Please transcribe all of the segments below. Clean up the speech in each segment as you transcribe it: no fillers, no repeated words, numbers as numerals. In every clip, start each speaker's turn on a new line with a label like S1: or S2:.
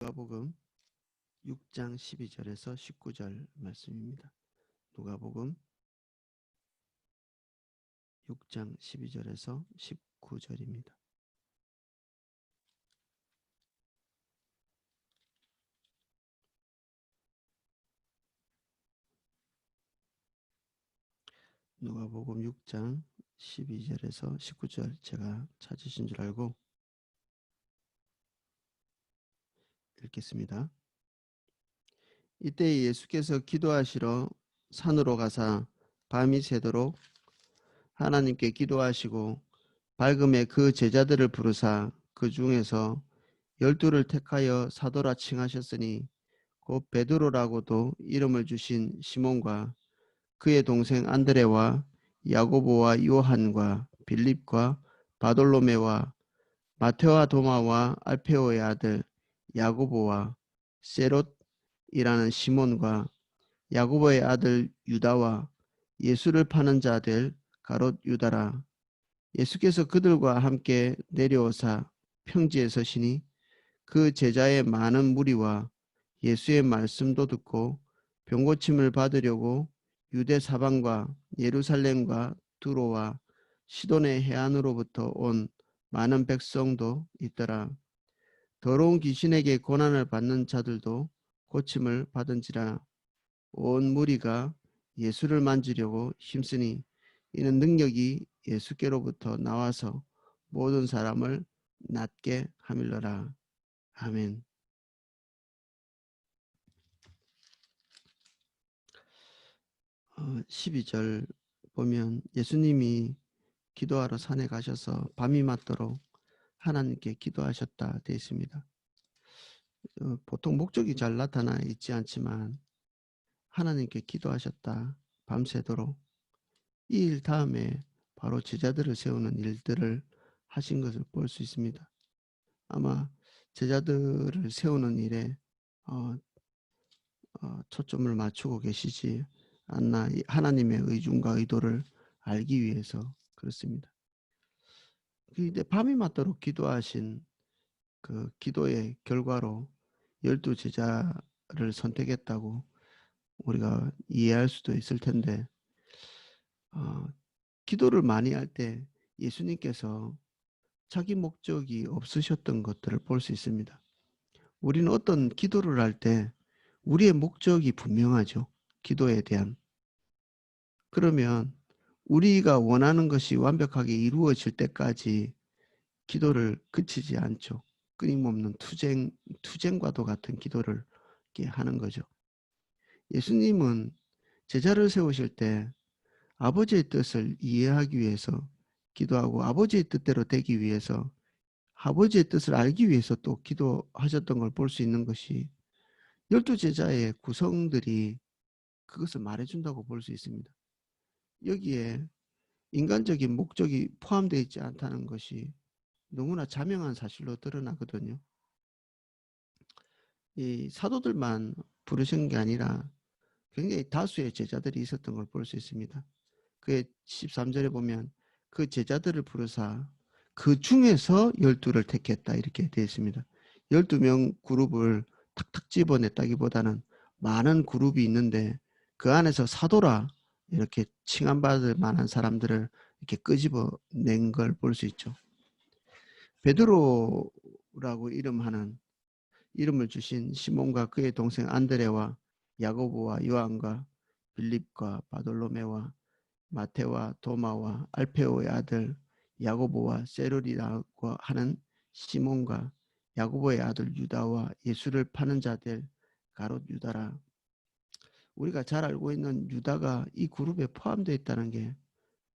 S1: 누가복음 6장 12절에서 19절 말씀입니다. 누가복음 6장 12절에서 19절입니다. 누가복음 6장 12절에서 19절 제가 찾으신 줄 알고 읽겠습니다. 이때 예수께서 기도하시러 산으로 가사 밤이 새도록 하나님께 기도하시고 밝음에 그 제자들을 부르사 그 중에서 12를 택하여 사도라 칭하셨으니 곧 베드로라고도 이름을 주신 시몬과 그의 동생 안드레와 야고보와 요한과 빌립과 바돌로메와 마테와 도마와 알페오의 아들 야고보와 세롯이라는 시몬과 야고보의 아들 유다와 예수를 파는 자들 가롯 유다라. 예수께서 그들과 함께 내려오사 평지에 서시니 그 제자의 많은 무리와 예수의 말씀도 듣고 병고침을 받으려고 유대 사방과 예루살렘과 두로와 시돈의 해안으로부터 온 많은 백성도 있더라. 더러운 귀신에게 고난을 받는 자들도 고침을 받은지라. 온 무리가 예수를 만지려고 힘쓰니 이는 능력이 예수께로부터 나와서 모든 사람을 낫게 함일러라. 아멘. 12절 보면 예수님이 기도하러 산에 가셔서 밤이 맞도록 하나님께 기도하셨다 되어 있습니다. 보통 목적이 잘 나타나 있지 않지만 하나님께 기도하셨다 밤새도록 이 일 다음에 바로 제자들을 세우는 일들을 하신 것을 볼 수 있습니다. 아마 제자들을 세우는 일에 초점을 맞추고 계시지 않나, 하나님의 의중과 의도를 알기 위해서 그렇습니다. 그런데 밤이 맞도록 기도하신 그 기도의 결과로 12 제자를 선택했다고 우리가 이해할 수도 있을 텐데, 기도를 많이 할 때 예수님께서 자기 목적이 없으셨던 것들을 볼 수 있습니다. 우리는 어떤 기도를 할 때 우리의 목적이 분명하죠. 기도에 대한. 그러면 우리가 원하는 것이 완벽하게 이루어질 때까지 기도를 그치지 않죠. 끊임없는 투쟁과도 같은 기도를 하는 거죠. 예수님은 제자를 세우실 때 아버지의 뜻을 이해하기 위해서 기도하고 아버지의 뜻대로 되기 위해서 아버지의 뜻을 알기 위해서 또 기도하셨던 걸 볼 수 있는 것이 12 제자의 구성들이 그것을 말해준다고 볼 수 있습니다. 여기에 인간적인 목적이 포함되어 있지 않다는 것이 너무나 자명한 사실로 드러나거든요. 이 사도들만 부르신 게 아니라 굉장히 다수의 제자들이 있었던 걸 볼 수 있습니다. 그 13절에 보면 그 제자들을 부르사 그 중에서 12를 택했다 이렇게 되어 있습니다. 12명 그룹을 탁탁 집어냈다기보다는 많은 그룹이 있는데 그 안에서 사도라 이렇게 칭함받을 만한 사람들을 이렇게 끄집어낸 걸 볼 수 있죠. 베드로라고 이름을 주신 시몬과 그의 동생 안드레와 야고보와 요한과 빌립과 바돌로메와 마테와 도마와 알페오의 아들 야고보와 세룰이라고 하는 시몬과 야고보의 아들 유다와 예수를 파는 자들 가롯 유다라. 우리가 잘 알고 있는 유다가 이 그룹에 포함되어 있다는 게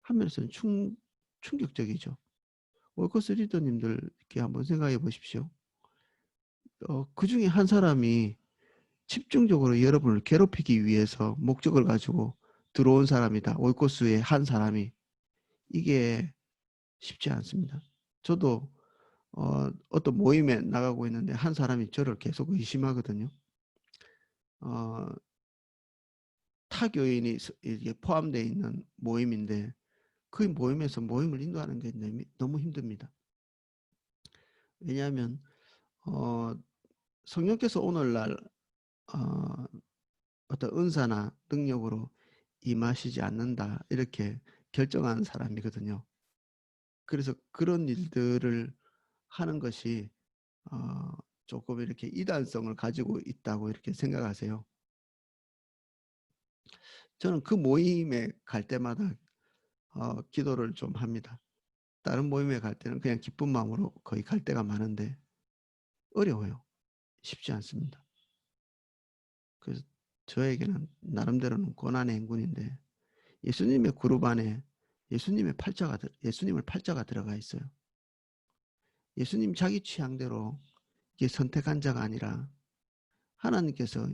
S1: 한면에서는 충격적이죠. 월커스 리더님들 이렇게 한번 생각해 보십시오. 그 중에 한 사람이 집중적으로 여러분을 괴롭히기 위해서 목적을 가지고 들어온 사람이다. 올코스의 한 사람이. 이게 쉽지 않습니다. 저도 어떤 모임에 나가고 있는데 한 사람이 저를 계속 의심하거든요. 타교인이 포함되어 있는 모임인데 그 모임에서 모임을 인도하는 게 너무 힘듭니다. 왜냐하면 성령께서 오늘날 어, 어떤 은사나 능력으로 임하시지 않는다 이렇게 결정한 사람이거든요. 그래서 그런 일들을 하는 것이 어, 조금 이렇게 이단성을 가지고 있다고 이렇게 생각하세요. 저는 그 모임에 갈 때마다 기도를 좀 합니다. 다른 모임에 갈 때는 그냥 기쁜 마음으로 거의 갈 때가 많은데 어려워요. 쉽지 않습니다. 그래서 저에게는 나름대로는 고난의 행군인데 예수님의 그룹 안에 예수님을 팔자가 들어가 있어요. 예수님 자기 취향대로 이게 선택한 자가 아니라 하나님께서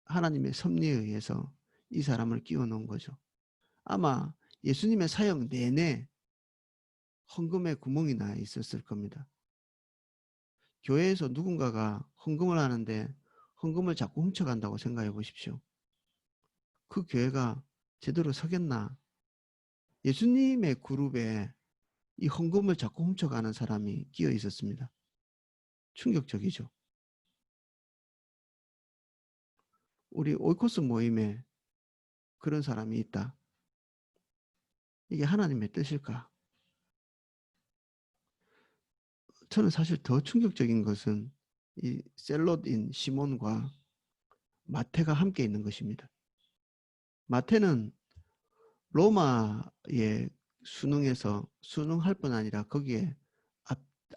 S1: 하나님의 섭리에 의해서 이 사람을 끼워 넣은 거죠. 아마 예수님의 사역 내내 헌금에 구멍이 나 있었을 겁니다. 교회에서 누군가가 헌금을 하는데 헌금을 자꾸 훔쳐간다고 생각해 보십시오. 그 교회가 제대로 서겠나? 예수님의 그룹에 이 헌금을 자꾸 훔쳐가는 사람이 끼어 있었습니다. 충격적이죠. 우리 오이코스 모임에 그런 사람이 있다. 이게 하나님의 뜻일까? 저는 사실 더 충격적인 것은 이 셀롯인 시몬과 마태가 함께 있는 것입니다. 마태는 로마의 수능에서 수능할 뿐 아니라 거기에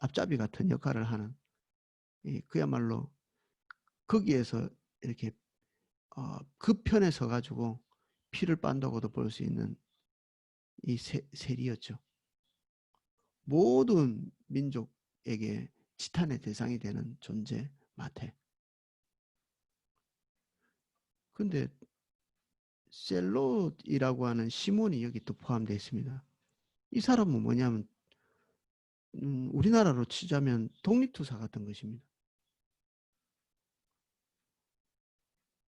S1: 앞잡이 같은 역할을 하는 그야말로 거기에서 이렇게 그 편에 서가지고 피를 빤다고도 볼 수 있는 이 세리였죠. 모든 민족에게 지탄의 대상이 되는 존재 마태. 근데 셀롯이라고 하는 시몬이 여기 또 포함되어 있습니다. 이 사람은 뭐냐면 우리나라로 치자면 독립투사 같은 것입니다.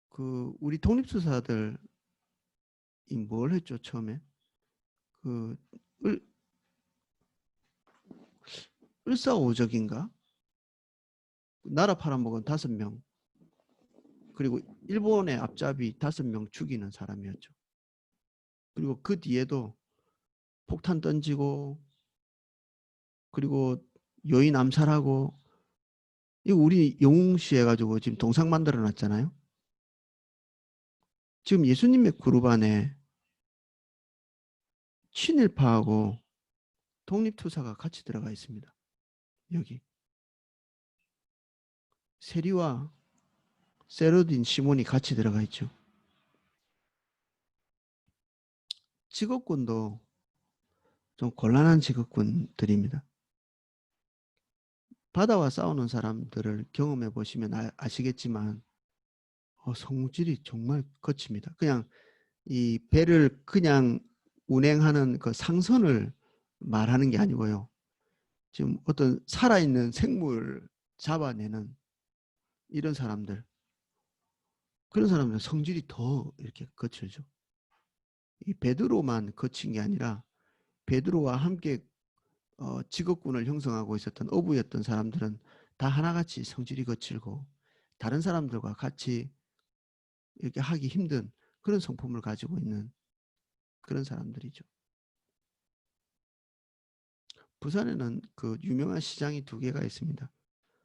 S1: 그 우리 독립투사들이 뭘 했죠 처음에? 그 을, 을사오적인가? 나라 팔아먹은 5명 그리고 일본의 앞잡이 5명 죽이는 사람이었죠. 그리고 그 뒤에도 폭탄 던지고 그리고 여인 암살하고 이거 우리 영웅시 해가지고 지금 동상 만들어 놨잖아요. 지금 예수님의 그룹 안에 친일파하고 독립투사가 같이 들어가 있습니다. 여기 세리와 세르딘 시몬이 같이 들어가 있죠. 직업군도 좀 곤란한 직업군들입니다. 바다와 싸우는 사람들을 경험해 보시면 아시겠지만 성질이 정말 거칩니다. 그냥 이 배를 그냥 운행하는 그 상선을 말하는 게 아니고요. 지금 어떤 살아있는 생물 잡아내는 이런 사람들, 그런 사람들 성질이 더 이렇게 거칠죠. 이 베드로만 거친 게 아니라 베드로와 함께 직업군을 형성하고 있었던 어부였던 사람들은 다 하나같이 성질이 거칠고 다른 사람들과 같이 이렇게 하기 힘든 그런 성품을 가지고 있는 그런 사람들이죠. 부산에는 그 유명한 시장이 2개가 있습니다.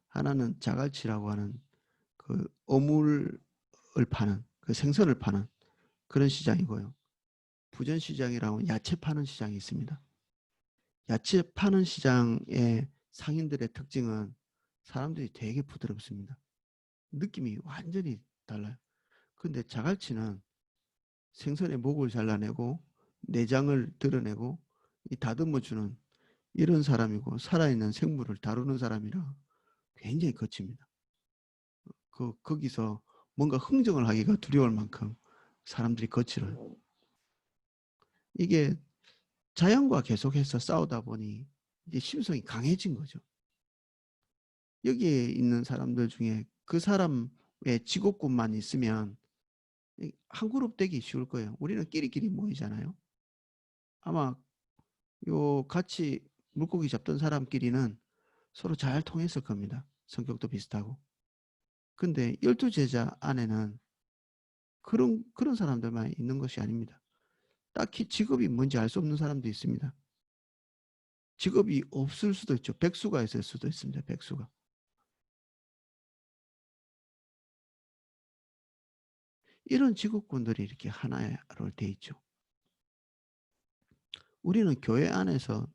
S1: 하나는 자갈치라고 하는 그 어물을 파는 그 생선을 파는 그런 시장이고요. 부전시장이라고 야채 파는 시장이 있습니다. 야채 파는 시장의 상인들의 특징은 사람들이 되게 부드럽습니다. 느낌이 완전히 달라요. 근데 자갈치는 생선의 목을 잘라내고 내장을 드러내고 다듬어주는 이런 사람이고 살아있는 생물을 다루는 사람이라 굉장히 거칩니다. 거기서 뭔가 흥정을 하기가 두려울 만큼 사람들이 거칠어요. 이게 자연과 계속해서 싸우다 보니 이제 심성이 강해진 거죠. 여기에 있는 사람들 중에 그 사람의 직업군만 있으면 한 그룹 되기 쉬울 거예요. 우리는 끼리끼리 모이잖아요. 아마 요 같이 물고기 잡던 사람끼리는 서로 잘 통했을 겁니다. 성격도 비슷하고. 근데 12제자 안에는 그런 사람들만 있는 것이 아닙니다. 딱히 직업이 뭔지 알 수 없는 사람도 있습니다. 직업이 없을 수도 있죠. 백수가 있을 수도 있습니다. 백수가. 이런 직업군들이 이렇게 하나로 돼 있죠. 우리는 교회 안에서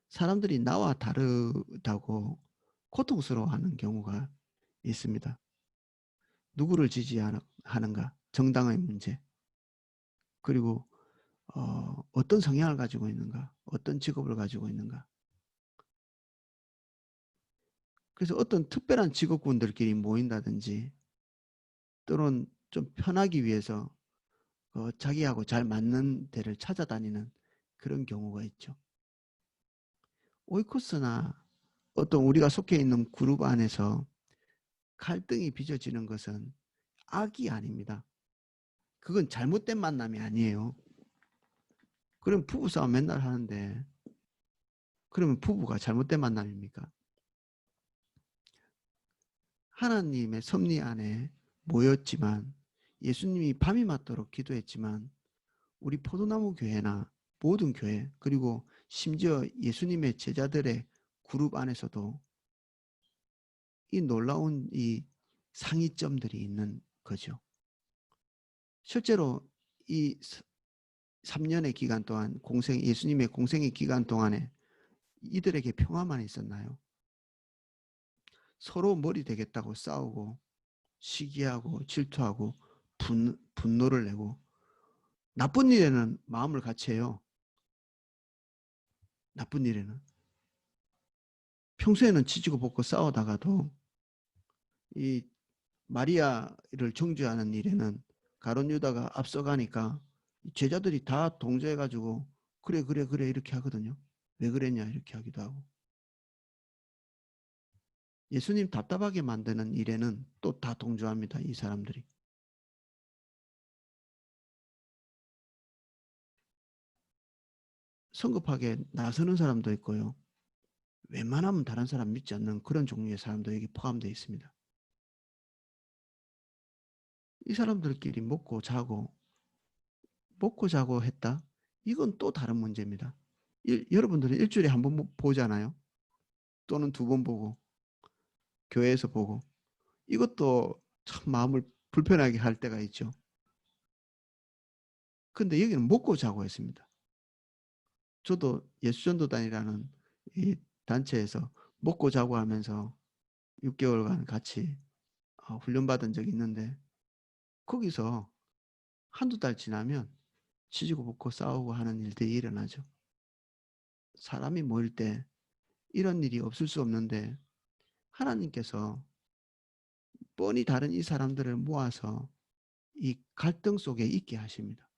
S1: 사람들이 나와 다르다고 고통스러워하는 경우가 있습니다. 누구를 지지하는가? 정당의 문제. 그리고 어떤 성향을 가지고 있는가? 어떤 직업을 가지고 있는가? 그래서 어떤 특별한 직업군들끼리 모인다든지 또는 좀 편하기 위해서 자기하고 잘 맞는 데를 찾아다니는 그런 경우가 있죠. 오이코스나 어떤 우리가 속해 있는 그룹 안에서 갈등이 빚어지는 것은 악이 아닙니다. 그건 잘못된 만남이 아니에요. 그럼 부부싸움 맨날 하는데 그러면 부부가 잘못된 만남입니까? 하나님의 섭리 안에 모였지만 예수님이 밤이 맞도록 기도했지만 우리 포도나무 교회나 모든 교회 그리고 심지어 예수님의 제자들의 그룹 안에서도 이 놀라운 이 상이점들이 있는 거죠. 실제로 이 3년의 기간 동안 예수님의 공생의 기간 동안에 이들에게 평화만 있었나요? 서로 머리 되겠다고 싸우고 시기하고 질투하고 분노를 내고 나쁜 일에는 마음을 같이 해요. 나쁜 일에는. 평소에는 치지고 볶고 싸우다가도 이 마리아를 정죄하는 일에는 가룟 유다가 앞서가니까 제자들이 다 동조해가지고 그래 그래 그래 이렇게 하거든요. 왜 그랬냐 이렇게 하기도 하고. 예수님 답답하게 만드는 일에는 또 다 동조합니다. 이 사람들이. 성급하게 나서는 사람도 있고요. 웬만하면 다른 사람 믿지 않는 그런 종류의 사람도 여기 포함되어 있습니다. 이 사람들끼리 먹고 자고 했다? 이건 또 다른 문제입니다. 여러분들은 일주일에 한 번 보잖아요. 또는 두 번 보고 교회에서 보고 이것도 참 마음을 불편하게 할 때가 있죠. 근데 여기는 먹고 자고 했습니다. 저도 예수전도단이라는 이 단체에서 먹고 자고 하면서 6개월간 같이 훈련받은 적이 있는데 거기서 한두 달 지나면 치지고 볶고 싸우고 하는 일들이 일어나죠. 사람이 모일 때 이런 일이 없을 수 없는데 하나님께서 뻔히 다른 이 사람들을 모아서 이 갈등 속에 있게 하십니다.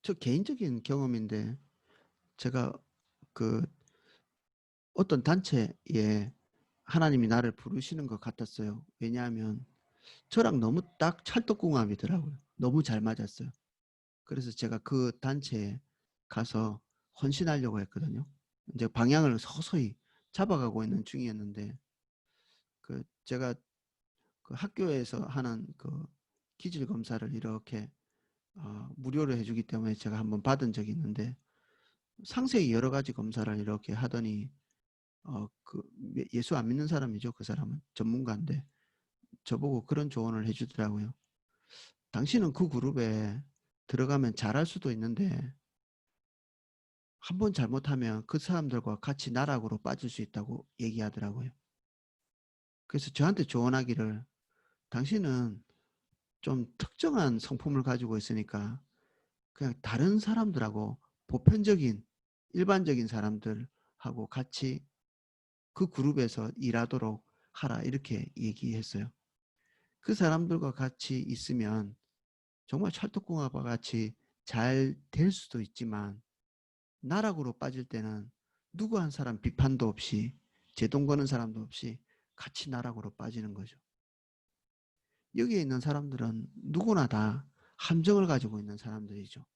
S1: 저 개인적인 경험인데 제가 그 어떤 단체에 하나님이 나를 부르시는 것 같았어요. 왜냐하면 저랑 너무 딱 찰떡궁합이더라고요. 너무 잘 맞았어요. 그래서 제가 그 단체에 가서 헌신하려고 했거든요. 이제 방향을 서서히 잡아가고 있는 중이었는데 제가 그 학교에서 하는 그 기질 검사를 이렇게 무료로 해주기 때문에 제가 한번 받은 적이 있는데 상세히 여러 가지 검사를 이렇게 하더니 그 예수 안 믿는 사람이죠. 그 사람은 전문가인데 저보고 그런 조언을 해주더라고요. 당신은 그 그룹에 들어가면 잘할 수도 있는데 한 번 잘못하면 그 사람들과 같이 나락으로 빠질 수 있다고 얘기하더라고요. 그래서 저한테 조언하기를 당신은 좀 특정한 성품을 가지고 있으니까 그냥 다른 사람들하고 보편적인 일반적인 사람들하고 같이 그 그룹에서 일하도록 하라 이렇게 얘기했어요. 그 사람들과 같이 있으면 정말 찰떡궁합과 같이 잘 될 수도 있지만 나락으로 빠질 때는 누구 한 사람 비판도 없이 제동 거는 사람도 없이 같이 나락으로 빠지는 거죠. 여기에 있는 사람들은 누구나 다 함정을 가지고 있는 사람들이죠.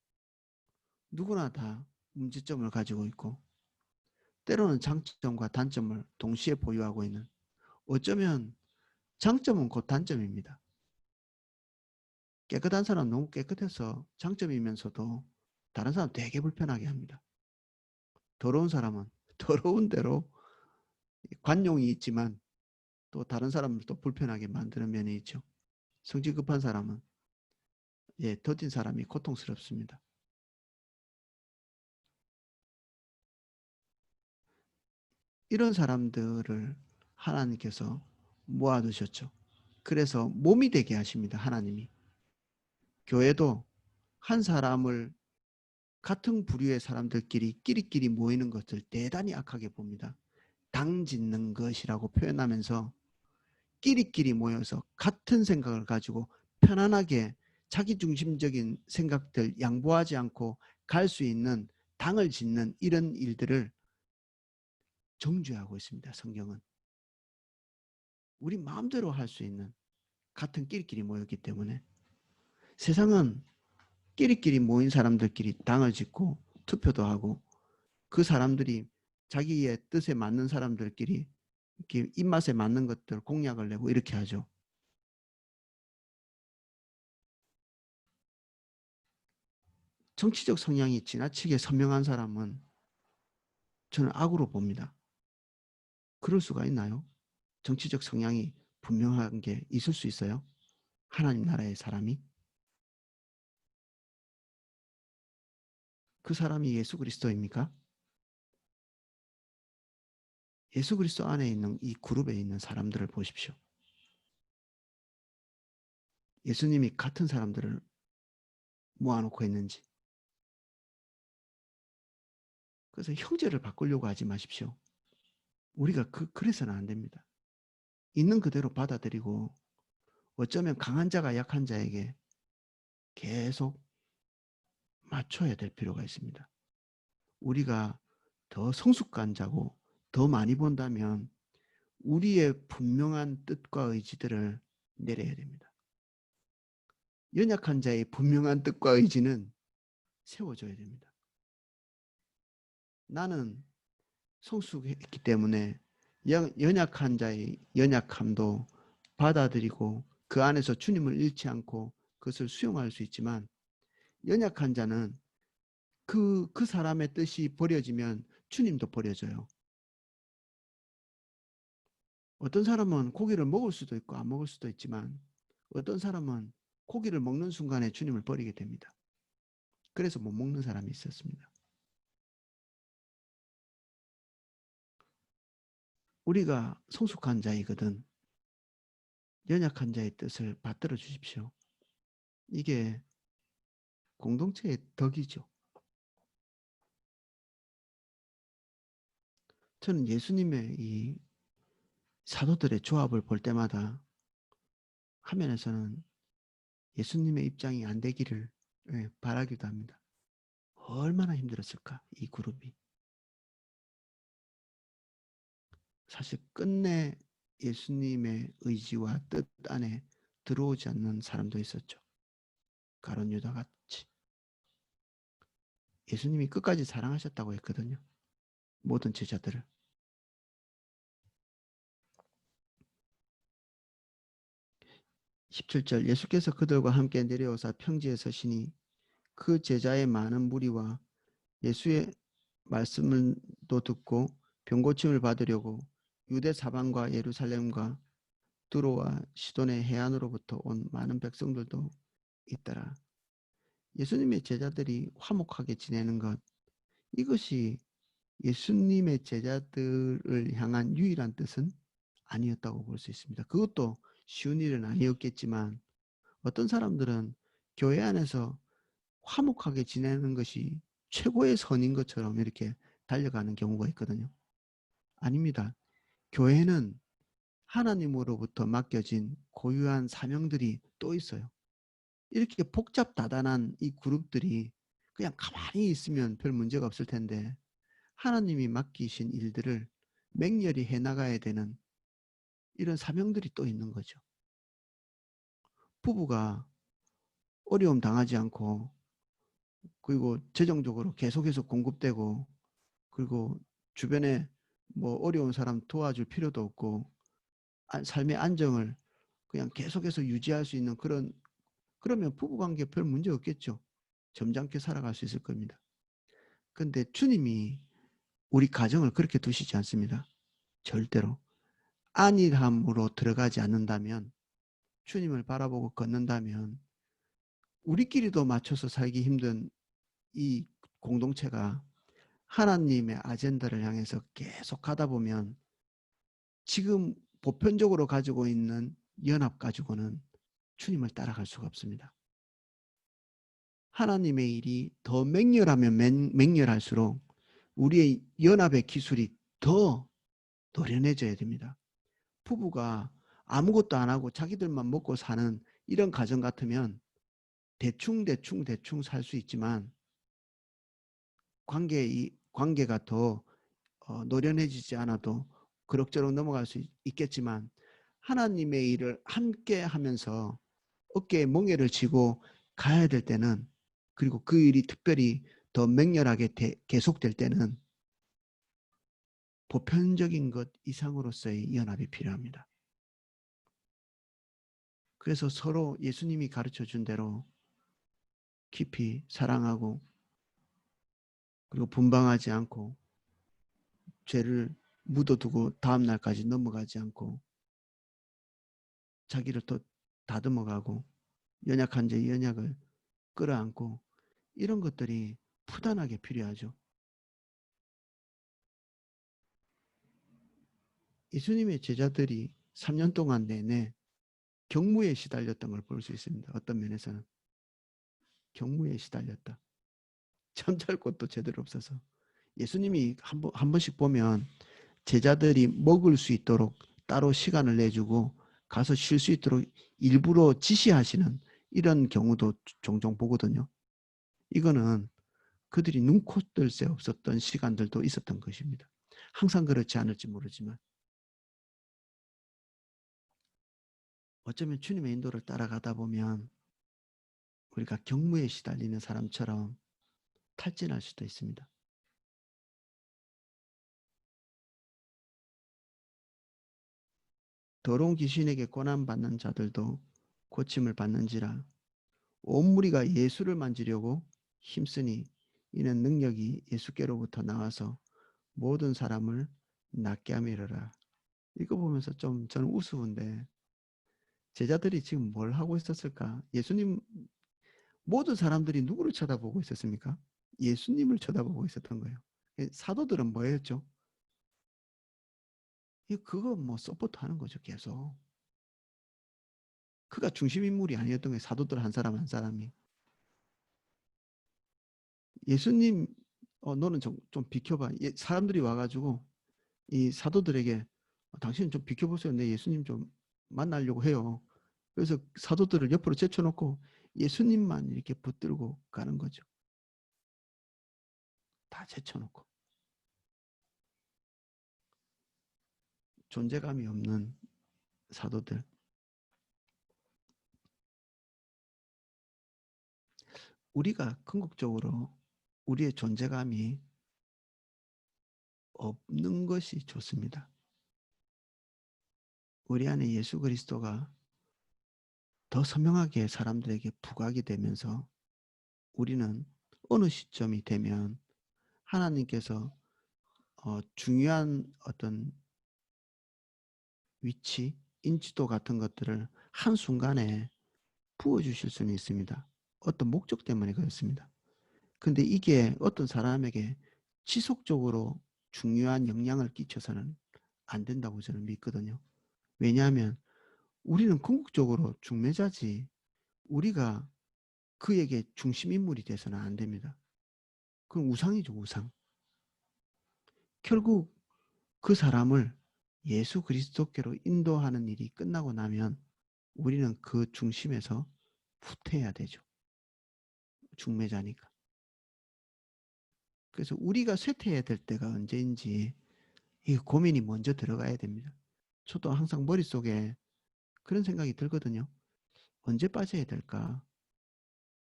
S1: 누구나 다 문제점을 가지고 있고 때로는 장점과 단점을 동시에 보유하고 있는, 어쩌면 장점은 곧 단점입니다. 깨끗한 사람 너무 깨끗해서 장점이면서도 다른 사람 되게 불편하게 합니다. 더러운 사람은 더러운 대로 관용이 있지만 또 다른 사람을 또 불편하게 만드는 면이 있죠. 성질 급한 사람은, 더딘 사람이 고통스럽습니다. 이런 사람들을 하나님께서 모아두셨죠. 그래서 몸이 되게 하십니다. 하나님이. 교회도 한 사람을 같은 부류의 사람들끼리 끼리끼리 모이는 것을 대단히 악하게 봅니다. 당 짓는 것이라고 표현하면서 끼리끼리 모여서 같은 생각을 가지고 편안하게 자기 중심적인 생각들 양보하지 않고 갈 수 있는 당을 짓는 이런 일들을 정죄하고 있습니다. 성경은. 우리 마음대로 할 수 있는, 같은 끼리끼리 모였기 때문에. 세상은 끼리끼리 모인 사람들끼리 당을 짓고 투표도 하고 그 사람들이 자기의 뜻에 맞는 사람들끼리 이렇게 입맛에 맞는 것들 공약을 내고 이렇게 하죠. 정치적 성향이 지나치게 선명한 사람은 저는 악으로 봅니다. 그럴 수가 있나요? 정치적 성향이 분명한 게 있을 수 있어요? 하나님 나라의 사람이? 그 사람이 예수 그리스도입니까? 예수 그리스도 안에 있는 이 그룹에 있는 사람들을 보십시오. 예수님이 같은 사람들을 모아놓고 있는지. 그래서 형제를 바꾸려고 하지 마십시오. 우리가 그래서는 안 됩니다. 있는 그대로 받아들이고 어쩌면 강한 자가 약한 자에게 계속 맞춰야 될 필요가 있습니다. 우리가 더 성숙한 자고 더 많이 본다면 우리의 분명한 뜻과 의지들을 내려야 됩니다. 연약한 자의 분명한 뜻과 의지는 세워줘야 됩니다. 나는 성숙했기 때문에 연약한 자의 연약함도 받아들이고 그 안에서 주님을 잃지 않고 그것을 수용할 수 있지만, 연약한 자는 그 사람의 뜻이 버려지면 주님도 버려져요. 어떤 사람은 고기를 먹을 수도 있고 안 먹을 수도 있지만 어떤 사람은 고기를 먹는 순간에 주님을 버리게 됩니다. 그래서 못 먹는 사람이 있었습니다. 우리가 성숙한 자이거든 연약한 자의 뜻을 받들어 주십시오. 이게 공동체의 덕이죠. 저는 예수님의 이 사도들의 조합을 볼 때마다 화면에서는 예수님의 입장이 안 되기를 바라기도 합니다. 얼마나 힘들었을까 이 그룹이. 사실 끝내 예수님의 의지와 뜻 안에 들어오지 않는 사람도 있었죠. 가룟 유다 같이. 예수님이 끝까지 사랑하셨다고 했거든요. 모든 제자들을. 17절 예수께서 그들과 함께 내려오사 평지에 서시니 그 제자의 많은 무리와 예수의 말씀을 또 듣고 병고침을 받으려고 유대 사방과 예루살렘과 두로와 시돈의 해안으로부터 온 많은 백성들도 있더라. 예수님의 제자들이 화목하게 지내는 것, 이것이 예수님의 제자들을 향한 유일한 뜻은 아니었다고 볼 수 있습니다. 그것도 쉬운 일은 아니었겠지만 어떤 사람들은 교회 안에서 화목하게 지내는 것이 최고의 선인 것처럼 이렇게 달려가는 경우가 있거든요. 아닙니다. 교회는 하나님으로부터 맡겨진 고유한 사명들이 또 있어요. 이렇게 복잡다단한 이 그룹들이 그냥 가만히 있으면 별 문제가 없을 텐데 하나님이 맡기신 일들을 맹렬히 해나가야 되는 이런 사명들이 또 있는 거죠. 부부가 어려움 당하지 않고 그리고 재정적으로 계속해서 공급되고 그리고 주변에 뭐 어려운 사람 도와줄 필요도 없고 삶의 안정을 그냥 계속해서 유지할 수 있는 그러면 부부관계 별 문제 없겠죠. 점잖게 살아갈 수 있을 겁니다. 근데 주님이 우리 가정을 그렇게 두시지 않습니다. 절대로. 안일함으로 들어가지 않는다면, 주님을 바라보고 걷는다면 우리끼리도 맞춰서 살기 힘든 이 공동체가 하나님의 아젠다를 향해서 계속 가다 보면 지금 보편적으로 가지고 있는 연합 가지고는 주님을 따라갈 수가 없습니다. 하나님의 일이 더 맹렬하면 맹렬할수록 우리의 연합의 기술이 더 노련해져야 됩니다. 부부가 아무것도 안 하고 자기들만 먹고 사는 이런 가정 같으면 대충 살 수 있지만 관계가 더 노련해지지 않아도 그럭저럭 넘어갈 수 있겠지만 하나님의 일을 함께 하면서 어깨에 멍에를 쥐고 가야 될 때는, 그리고 그 일이 특별히 더 맹렬하게 계속될 때는 보편적인 것 이상으로서의 연합이 필요합니다. 그래서 서로 예수님이 가르쳐 준 대로 깊이 사랑하고, 그리고 분방하지 않고, 죄를 묻어두고 다음 날까지 넘어가지 않고, 자기를 또 다듬어가고, 연약한 자 연약을 끌어안고, 이런 것들이 푸단하게 필요하죠. 예수님의 제자들이 3년 동안 내내 경무에 시달렸던 걸 볼 수 있습니다. 어떤 면에서는 경무에 시달렸다. 잠잘 곳도 제대로 없어서. 예수님이 한 번씩 보면 제자들이 먹을 수 있도록 따로 시간을 내주고 가서 쉴 수 있도록 일부러 지시하시는 이런 경우도 종종 보거든요. 이거는 그들이 눈코 뜰 새 없었던 시간들도 있었던 것입니다. 항상 그렇지 않을지 모르지만 어쩌면 주님의 인도를 따라가다 보면 우리가 경무에 시달리는 사람처럼 탈진할 수도 있습니다. 더러운 귀신에게 고난받는 자들도 고침을 받는지라. 온 무리가 예수를 만지려고 힘쓰니 이는 능력이 예수께로부터 나와서 모든 사람을 낫게 함이로라. 이거 보면서 좀 저는 우스운데, 제자들이 지금 뭘 하고 있었을까? 예수님, 모든 사람들이 누구를 쳐다보고 있었습니까? 예수님을 쳐다보고 있었던 거예요. 사도들은 뭐였죠? 그거 뭐 서포트 하는 거죠, 계속. 그가 중심 인물이 아니었던 거예요. 사도들 한 사람 한 사람이. 예수님, 너는 좀 비켜봐. 사람들이 와가지고 이 사도들에게 당신은 좀 비켜보세요. 내 예수님 좀 만나려고 해요. 그래서 사도들을 옆으로 제쳐놓고 예수님만 이렇게 붙들고 가는 거죠. 다 제쳐놓고. 존재감이 없는 사도들. 우리가 궁극적으로 우리의 존재감이 없는 것이 좋습니다. 우리 안에 예수 그리스도가 더 선명하게 사람들에게 부각이 되면서 우리는 어느 시점이 되면 하나님께서 중요한 어떤 위치, 인지도 같은 것들을 한순간에 부어주실 수는 있습니다. 어떤 목적 때문에 그렇습니다. 근데 이게 어떤 사람에게 지속적으로 중요한 영향을 끼쳐서는 안 된다고 저는 믿거든요. 왜냐하면 우리는 궁극적으로 중매자지 우리가 그에게 중심인물이 돼서는 안 됩니다. 그건 우상이죠, 우상. 결국 그 사람을 예수 그리스도께로 인도하는 일이 끝나고 나면 우리는 그 중심에서 후퇴해야 되죠. 중매자니까. 그래서 우리가 쇠퇴해야 될 때가 언제인지 이 고민이 먼저 들어가야 됩니다. 저도 항상 머릿속에 그런 생각이 들거든요. 언제 빠져야 될까?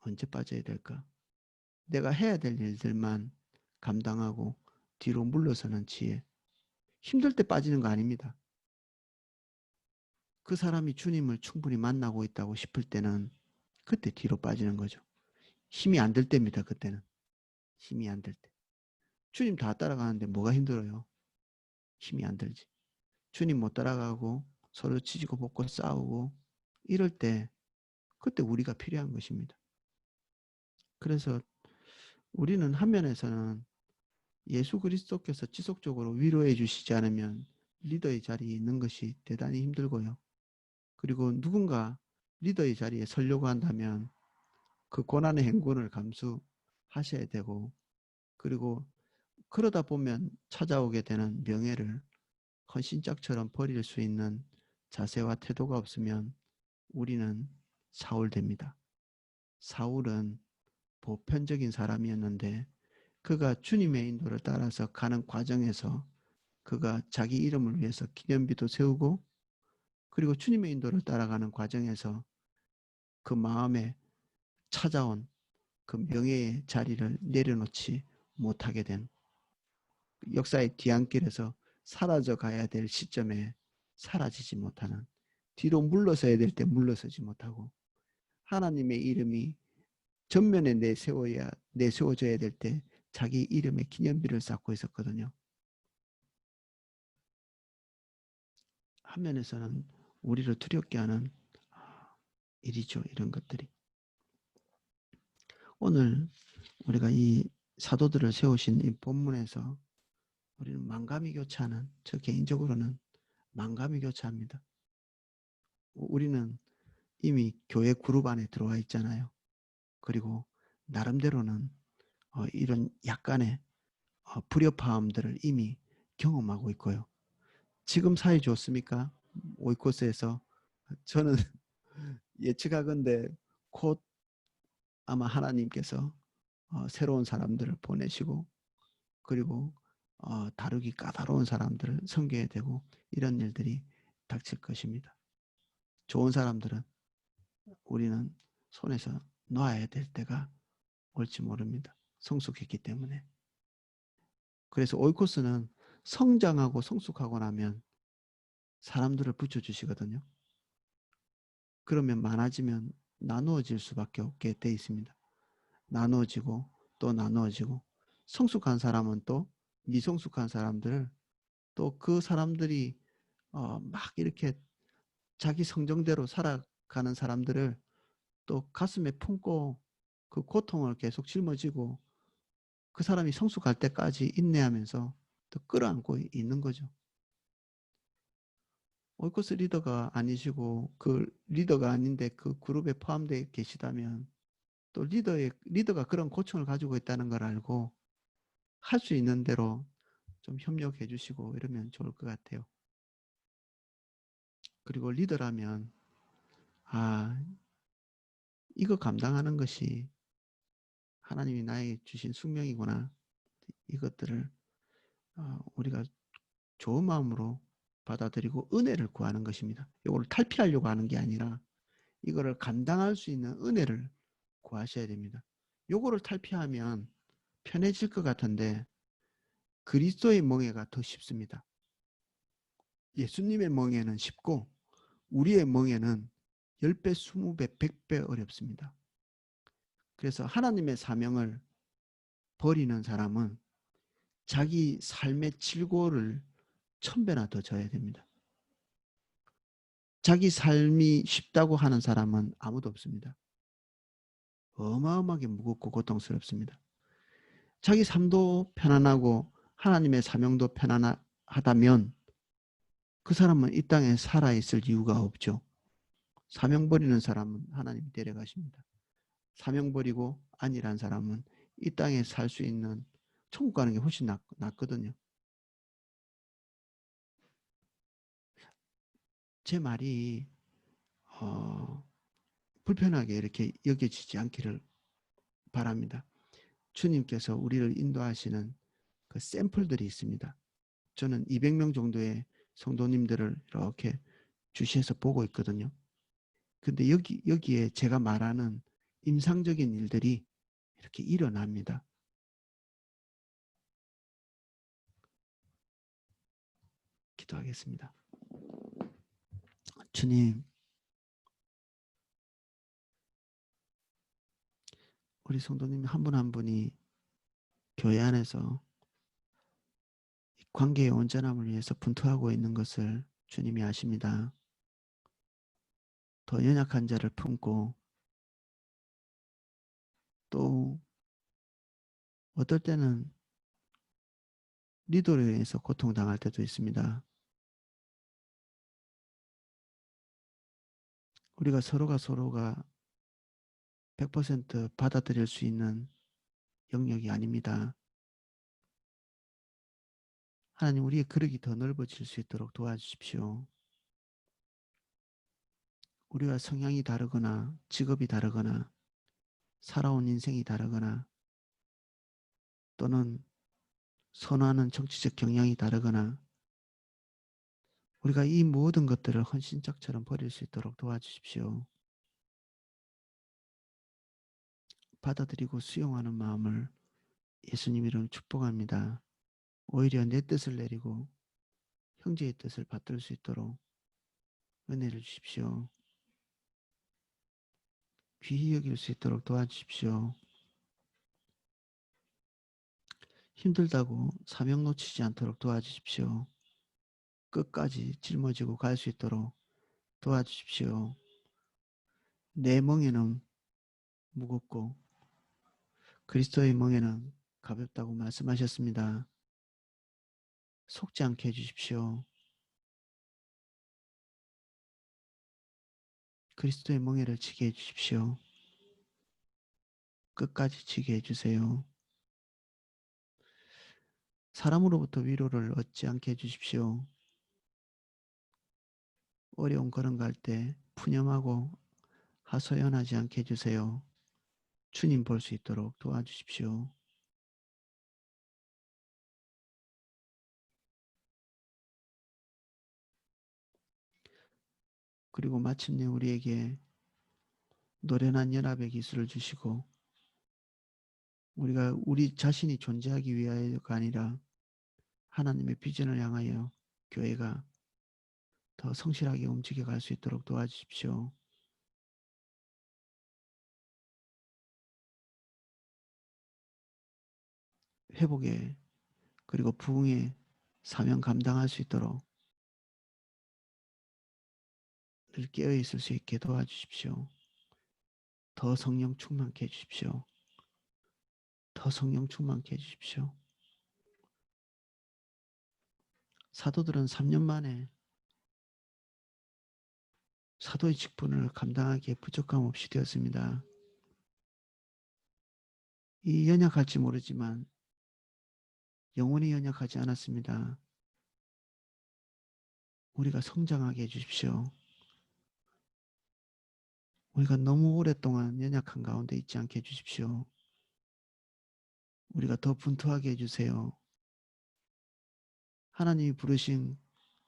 S1: 언제 빠져야 될까? 내가 해야 될 일들만 감당하고 뒤로 물러서는 지혜. 힘들 때 빠지는 거 아닙니다. 그 사람이 주님을 충분히 만나고 있다고 싶을 때는 그때 뒤로 빠지는 거죠. 힘이 안 들 때입니다. 그때는. 힘이 안 들 때. 주님 다 따라가는데 뭐가 힘들어요? 힘이 안 들지. 주님 못 따라가고 서로 치지고 볶고 싸우고 이럴 때 그때 우리가 필요한 것입니다. 그래서 우리는 한 면에서는 예수 그리스도께서 지속적으로 위로해 주시지 않으면 리더의 자리에 있는 것이 대단히 힘들고요. 그리고 누군가 리더의 자리에 서려고 한다면 그 고난의 행군을 감수하셔야 되고, 그리고 그러다 보면 찾아오게 되는 명예를 헌신짝처럼 버릴 수 있는 자세와 태도가 없으면 우리는 사울 됩니다. 사울은 보편적인 사람이었는데 그가 주님의 인도를 따라서 가는 과정에서 그가 자기 이름을 위해서 기념비도 세우고, 그리고 주님의 인도를 따라가는 과정에서 그 마음에 찾아온 그 명예의 자리를 내려놓지 못하게 된, 역사의 뒤안길에서 사라져 가야 될 시점에 사라지지 못하는, 뒤로 물러서야 될 때 물러서지 못하고, 하나님의 이름이 전면에 내세워져야 될 때 자기 이름의 기념비를 쌓고 있었거든요. 한면에서는 우리를 두렵게 하는 일이죠. 이런 것들이. 오늘 우리가 이 사도들을 세우신 이 본문에서 우리는 만감이 교차하는, 저 개인적으로는 만감이 교차합니다. 우리는 이미 교회 그룹 안에 들어와 있잖아요. 그리고 나름대로는 이런 약간의 불협화음들을 이미 경험하고 있고요. 지금 사이 좋습니까? 오이코스에서 저는 예측하건대 곧 아마 하나님께서 새로운 사람들을 보내시고, 그리고 다루기 까다로운 사람들을 섬겨야 되고 이런 일들이 닥칠 것입니다. 좋은 사람들은 우리는 손에서 놔야 될 때가 올지 모릅니다. 성숙했기 때문에. 그래서 오이코스는 성장하고 성숙하고 나면 사람들을 붙여주시거든요. 그러면 많아지면 나누어질 수밖에 없게 돼 있습니다. 나누어지고 또 나누어지고, 성숙한 사람은 또 미성숙한 사람들을, 또 그 사람들이 막 이렇게 자기 성정대로 살아가는 사람들을 또 가슴에 품고 그 고통을 계속 짊어지고 그 사람이 성숙할 때까지 인내하면서 또 끌어안고 있는 거죠. 오이코스 리더가 아니시고 그 리더가 아닌데 그 그룹에 포함되어 계시다면 또 리더가 그런 고충을 가지고 있다는 걸 알고 할 수 있는 대로 좀 협력해 주시고 이러면 좋을 것 같아요. 그리고 리더라면 이거 감당하는 것이 하나님이 나에게 주신 숙명이구나. 이것들을 우리가 좋은 마음으로 받아들이고 은혜를 구하는 것입니다. 이걸 탈피하려고 하는 게 아니라 이거를 감당할 수 있는 은혜를 구하셔야 됩니다. 요거를 탈피하면 편해질 것 같은데 그리스도의 멍에가 더 쉽습니다. 예수님의 멍에는 쉽고 우리의 멍에는 10배, 20배, 100배 어렵습니다. 그래서 하나님의 사명을 버리는 사람은 자기 삶의 질고를 1000배나 더 져야 됩니다. 자기 삶이 쉽다고 하는 사람은 아무도 없습니다. 어마어마하게 무겁고 고통스럽습니다. 자기 삶도 편안하고 하나님의 사명도 편안하다면 그 사람은 이 땅에 살아있을 이유가 없죠. 사명 버리는 사람은 하나님이 데려가십니다. 사명 버리고 아니란 사람은 이 땅에 살 수 있는, 천국 가는 게 훨씬 낫거든요. 제 말이 불편하게 이렇게 여겨지지 않기를 바랍니다. 주님께서 우리를 인도하시는 그 샘플들이 있습니다. 저는 200명 정도의 성도님들을 이렇게 주시해서 보고 있거든요. 근데 여기에 제가 말하는 임상적인 일들이 이렇게 일어납니다. 기도하겠습니다. 주님, 우리 성도님 한 분 한 분이 교회 안에서 관계의 온전함을 위해서 분투하고 있는 것을 주님이 아십니다. 더 연약한 자를 품고 또 어떨 때는 리더로 인해서 고통당할 때도 있습니다. 우리가 서로가 100% 받아들일 수 있는 영역이 아닙니다. 하나님, 우리의 그릇이 더 넓어질 수 있도록 도와주십시오. 우리가 성향이 다르거나 직업이 다르거나 살아온 인생이 다르거나 또는 선호하는 정치적 경향이 다르거나 우리가 이 모든 것들을 헌신짝처럼 버릴 수 있도록 도와주십시오. 받아들이고 수용하는 마음을 예수님 이름 축복합니다. 오히려 내 뜻을 내리고 형제의 뜻을 받들 수 있도록 은혜를 주십시오. 귀히 여길 수 있도록 도와주십시오. 힘들다고 사명 놓치지 않도록 도와주십시오. 끝까지 짊어지고 갈 수 있도록 도와주십시오. 내 멍에는 무겁고 그리스도의 멍에는 가볍다고 말씀하셨습니다. 속지 않게 해주십시오. 그리스도의 멍에를 지게 해주십시오. 끝까지 지게 해주세요. 사람으로부터 위로를 얻지 않게 해주십시오. 어려운 걸음 갈 때 푸념하고 하소연하지 않게 해주세요. 주님 볼 수 있도록 도와주십시오. 그리고 마침내 우리에게 노련한 연합의 기술을 주시고 우리가 우리 자신이 존재하기 위하여가 아니라 하나님의 비전을 향하여 교회가 더 성실하게 움직여 갈 수 있도록 도와주십시오. 회복에 그리고 부흥의 사명 감당할 수 있도록 늘 깨어 있을 수 있게 도와주십시오. 더 성령 충만케 해주십시오. 더 성령 충만케 해주십시오. 사도들은 3년 만에 사도의 직분을 감당하기에 부족함 없이 되었습니다. 이 연약할지 모르지만 영원히 연약하지 않았습니다. 우리가 성장하게 해주십시오. 우리가 너무 오랫동안 연약한 가운데 있지 않게 해주십시오. 우리가 더 분투하게 해주세요. 하나님이 부르신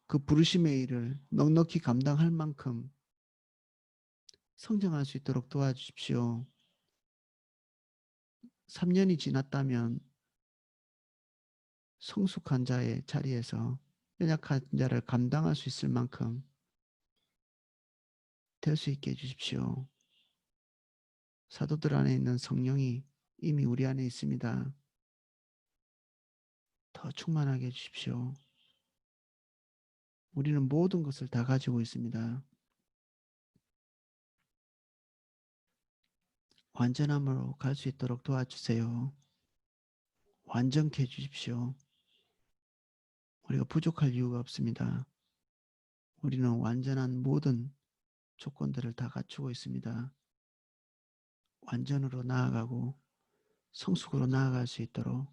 S1: 그 부르심의 일을 넉넉히 감당할 만큼 성장할 수 있도록 도와주십시오. 3년이 지났다면 성숙한 자의 자리에서 연약한 자를 감당할 수 있을 만큼 될 수 있게 해주십시오. 사도들 안에 있는 성령이 이미 우리 안에 있습니다. 더 충만하게 해주십시오. 우리는 모든 것을 다 가지고 있습니다. 완전함으로 갈 수 있도록 도와주세요. 완전케 해주십시오. 우리가 부족할 이유가 없습니다. 우리는 완전한 모든 조건들을 다 갖추고 있습니다. 완전으로 나아가고 성숙으로 나아갈 수 있도록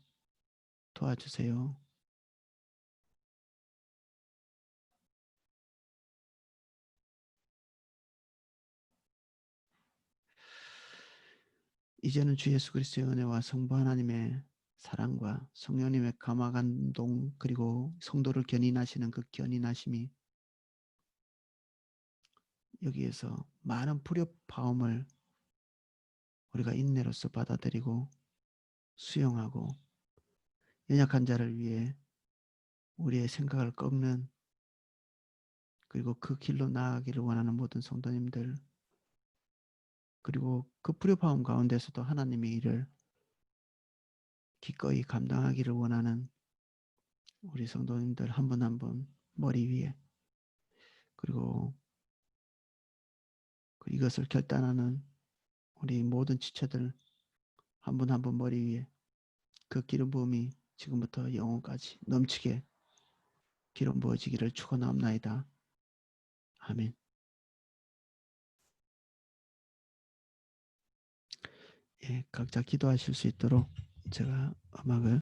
S1: 도와주세요. 이제는 주 예수 그리스도의 은혜와 성부 하나님의 사랑과 성령님의 감화 감동 그리고 성도를 견인하시는 그 견인하심이 여기에서 많은 불협화음을 우리가 인내로서 받아들이고 수용하고 연약한 자를 위해 우리의 생각을 꺾는 그리고 그 길로 나아가기를 원하는 모든 성도님들, 그리고 그 불협화음 가운데서도 하나님의 일을 기꺼이 감당하기를 원하는 우리 성도님들 한 분 한 분 머리 위에, 그리고 이것을 결단하는 우리 모든 지체들 한 분 한 분 머리 위에 그 기름 부음이 지금부터 영혼까지 넘치게 기름 부어지기를 축원합나이다. 아멘. 예, 각자 기도하실 수 있도록 제가 음악을